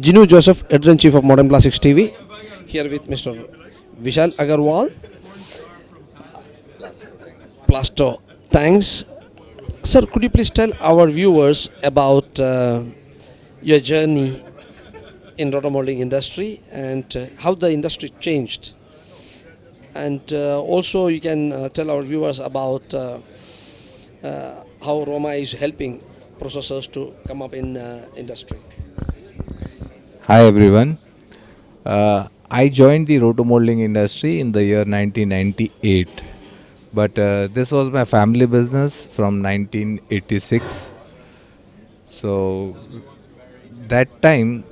Jinu Joseph, editor-in-chief of Modern Plastics TV, here with Mr. Vishal Agarwal, Plasto. Thanks. Sir, could you please tell our viewers about your journey in rotomolding industry and how the industry changed? And also you can tell our viewers about how Roma is helping processors to come up in industry. Hi everyone. I joined the rotomolding industry in the year 1998, but this was my family business from 1986. So that time,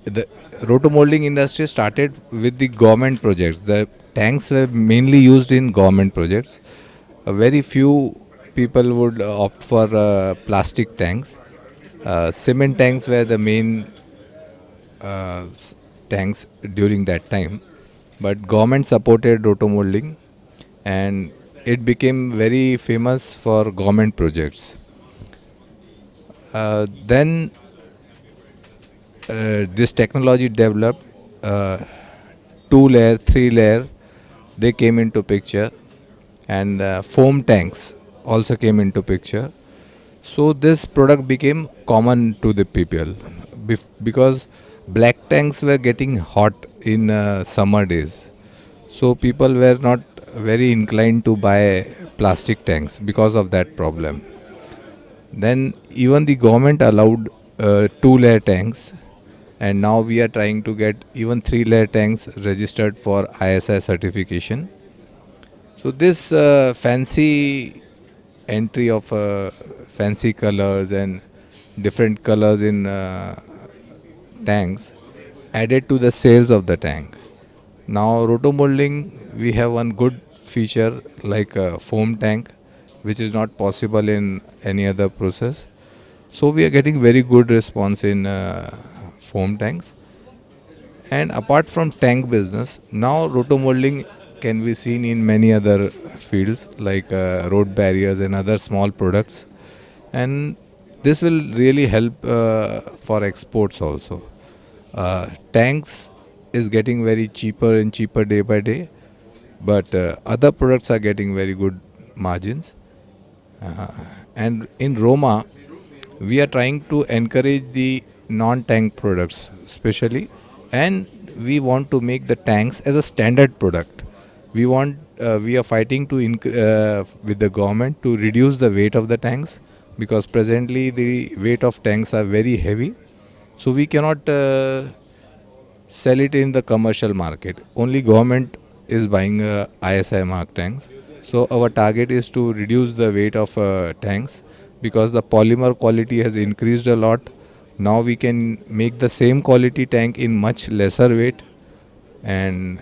the rotomolding industry started with the government projects. The tanks were mainly used in government projects. Very few people would opt for plastic tanks. Cement tanks were the main tanks during that time, but government supported rotomolding and it became very famous for government projects. Then this technology developed, uh, two layer, three layer, they came into picture, and foam tanks also came into picture. So this product became common to the people because black tanks were getting hot in summer days. So people were not very inclined to buy plastic tanks because of that problem. Then even the government allowed two-layer tanks, and now we are trying to get even three-layer tanks registered for ISI certification. So this fancy entry of fancy colors and different colors in tanks added to the sales of the tank. Now rotomolding, we have one good feature like a foam tank, which is not possible in any other process. So we are getting very good response in foam tanks. And apart from tank business, now rotomolding can be seen in many other fields like road barriers and other small products. And this will really help for exports also. Tanks is getting very cheaper and cheaper day by day, but other products are getting very good margins. Uh, and in Roma, we are trying to encourage the non-tank products, especially, and we want to make the tanks as a standard product. We are fighting to with the government to reduce the weight of the tanks because presently the weight of tanks are very heavy, so we cannot sell it in the commercial market. Only government is buying ISI mark tanks. So our target is to reduce the weight of tanks because the polymer quality has increased a lot. Now we can make the same quality tank in much lesser weight, and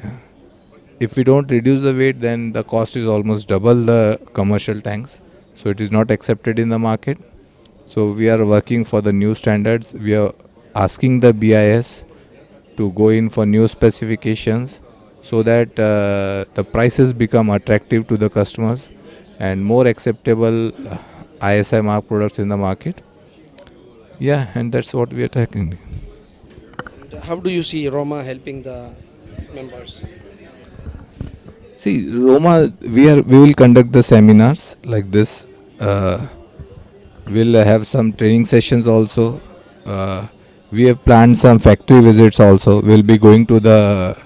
if we don't reduce the weight, then the cost is almost double the commercial tanks. So it is not accepted in the market. So we are working for the new standards. We are asking the BIS to go in for new specifications so that the prices become attractive to the customers and more acceptable ISI mark products in the market. Yeah, and that's what we are tracking. And how do you see Roma helping the members? See, Roma, we will conduct the seminars like this. Uh, we'll have some training sessions also. We have planned some factory visits also. We'll be going to the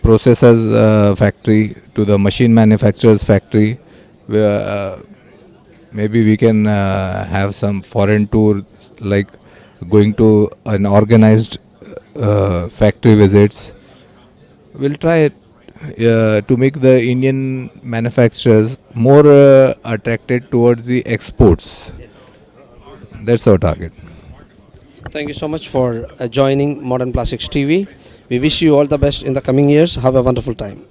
processors factory, to the machine manufacturers factory, where maybe we can have some foreign tour, like going to an organized factory visits. We'll try it to make the Indian manufacturers more attracted towards the exports. That's our target. Thank you so much for joining Modern Plastics TV. We wish you all the best in the coming years. Have a wonderful time.